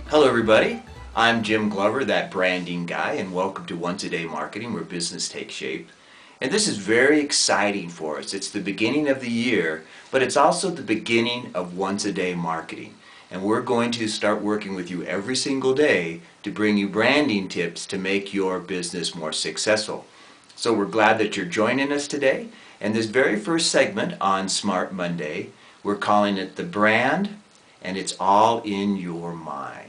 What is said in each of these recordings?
Hello everybody, I'm Jim Glover, that branding guy, and welcome to Once a Day Marketing, where business takes shape. And this is very exciting for us. It's the beginning of the year, but it's also the beginning of Once a Day Marketing. And we're going to start working with you every single day to bring you branding tips to make your business more successful. So we're glad that you're joining us today. And this very first segment on Smart Monday, we're calling it The Brand, and it's all in your mind.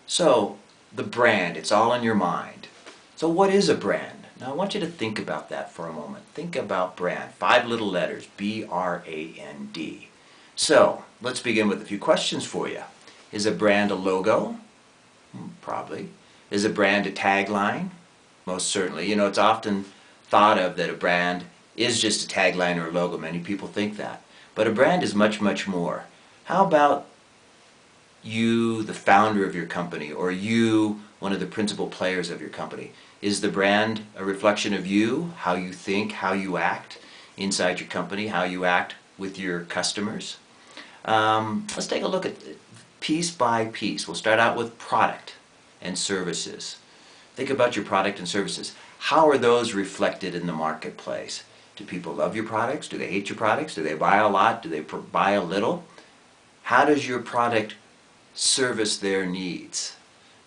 So, the brand, it's all in your mind. So what is a brand? Now I want you to think about that for a moment. Think about brand. 5 little letters, B-R-A-N-D. So, let's begin with a few questions for you. Is a brand a logo? Probably. Is a brand a tagline? Most certainly. You know, it's often thought of that a brand is just a tagline or a logo. Many people think that. But a brand is much, much more. How about you, the founder of your company, or you, one of the principal players of your company? Is the brand a reflection of you, how you think, how you act inside your company, how you act with your customers? Let's take a look at piece by piece. We'll start out with product and services. Think about your product and services. How are those reflected in the marketplace? Do people love your products? Do they hate your products? Do they buy a lot? Do they buy a little? How does your product service their needs?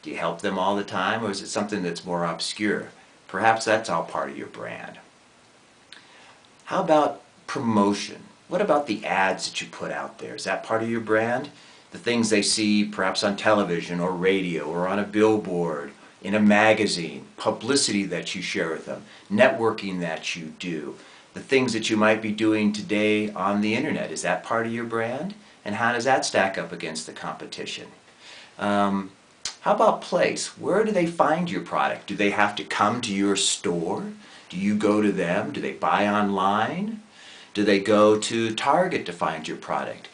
Do you help them all the time, or is it something that's more obscure? Perhaps that's all part of your brand. How about promotion? What about the ads that you put out there? Is that part of your brand? The things they see perhaps on television or radio or on a billboard, in a magazine, publicity that you share with them, networking that you do, the things that you might be doing today on the internet. Is that part of your brand? And how does that stack up against the competition? How about place? Where do they find your product? Do they have to come to your store? Do you go to them? Do they buy online? Do they go to Target to find your product?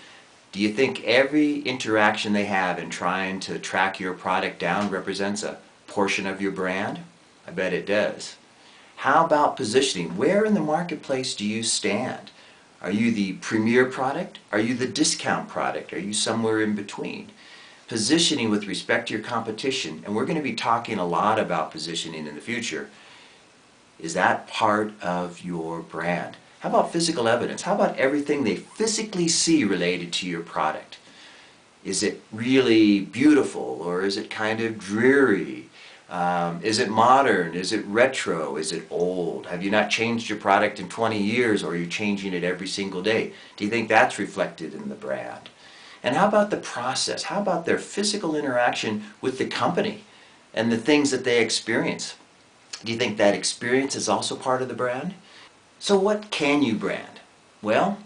Do you think every interaction they have in trying to track your product down represents a portion of your brand? I bet it does. How about positioning? Where in the marketplace do you stand? Are you the premier product? Are you the discount product? Are you somewhere in between? Positioning with respect to your competition, and we're going to be talking a lot about positioning in the future. Is that part of your brand? How about physical evidence? How about everything they physically see related to your product? Is it really beautiful, or is it kind of dreary? Is it modern? Is it retro? Is it old? Have you not changed your product in 20 years, or are you changing it every single day? Do you think that's reflected in the brand? And how about the process? How about their physical interaction with the company and the things that they experience? Do you think that experience is also part of the brand? So what can you brand? Well,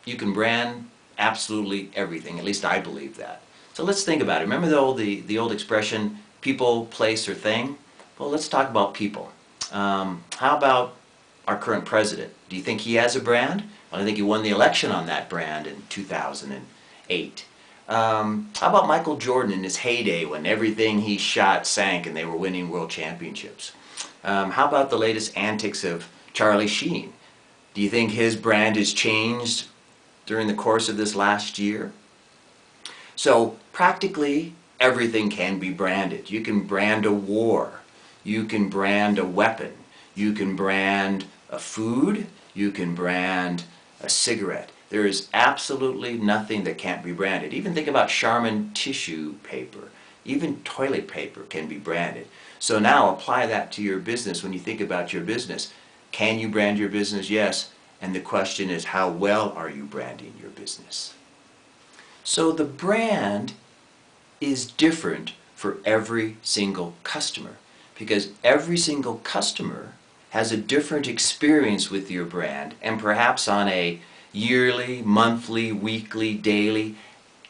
you can brand absolutely everything. At least I believe that. So let's think about it. Remember the old expression, people, place, or thing? Well, let's talk about people. How about our current president? Do you think he has a brand? Well, I think he won the election on that brand in 2008. How about Michael Jordan in his heyday when everything he shot sank and they were winning world championships? How about the latest antics of Charlie Sheen? Do you think his brand has changed during the course of this last year? So practically everything can be branded. You can brand a war. You can brand a weapon. You can brand a food. You can brand a cigarette. There is absolutely nothing that can't be branded. Even think about Charmin tissue paper. Even toilet paper can be branded. So now apply that to your business when you think about your business. Can you brand your business? Yes. And the question is, how well are you branding your business? So the brand is different for every single customer, because every single customer has a different experience with your brand, and perhaps on a yearly, monthly, weekly, daily,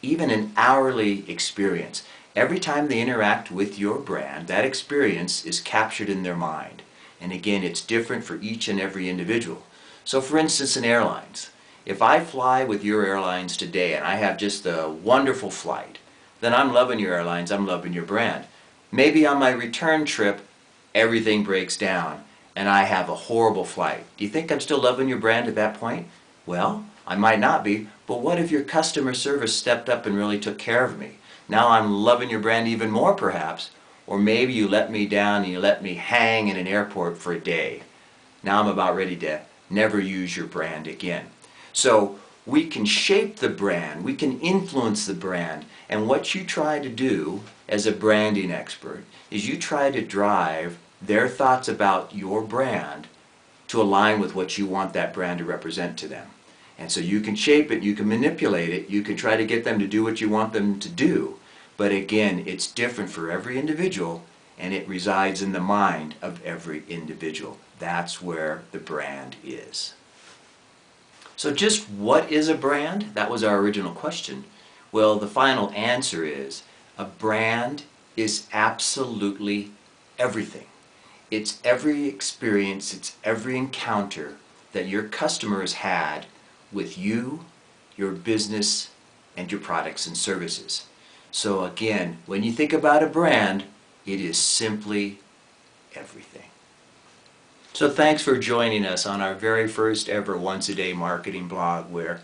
even an hourly experience. Every time they interact with your brand, that experience is captured in their mind. And again, it's different for each and every individual. So for instance, in airlines, if I fly with your airlines today and I have just a wonderful flight, then I'm loving your airlines, I'm loving your brand. Maybe on my return trip, everything breaks down and I have a horrible flight. Do you think I'm still loving your brand at that point? Well, I might not be, but what if your customer service stepped up and really took care of me? Now I'm loving your brand even more perhaps. Or maybe you let me down and you let me hang in an airport for a day. Now I'm about ready to never use your brand again. So we can shape the brand, we can influence the brand, and what you try to do as a branding expert is you try to drive their thoughts about your brand to align with what you want that brand to represent to them. And so you can shape it, you can manipulate it, you can try to get them to do what you want them to do. But again, it's different for every individual, and it resides in the mind of every individual. That's where the brand is. So just what is a brand? That was our original question. Well, the final answer is a brand is absolutely everything. It's every experience, it's every encounter that your customers had with you, your business, and your products and services. So again, when you think about a brand, it is simply everything. So thanks for joining us on our very first ever Once a Day marketing blog where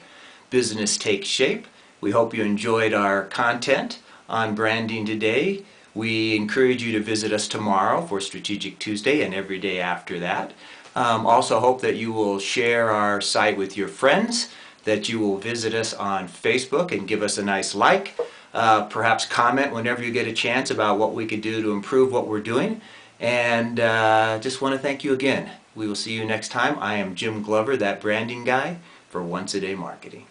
business takes shape. We hope you enjoyed our content on branding today. We encourage you to visit us tomorrow for Strategic Tuesday and every day after that. Also hope that you will share our site with your friends, that you will visit us on Facebook and give us a nice like. Perhaps comment whenever you get a chance about what we could do to improve what we're doing. And just want to thank you again. We will see you next time. I am Jim Glover, that branding guy, for Once a Day Marketing.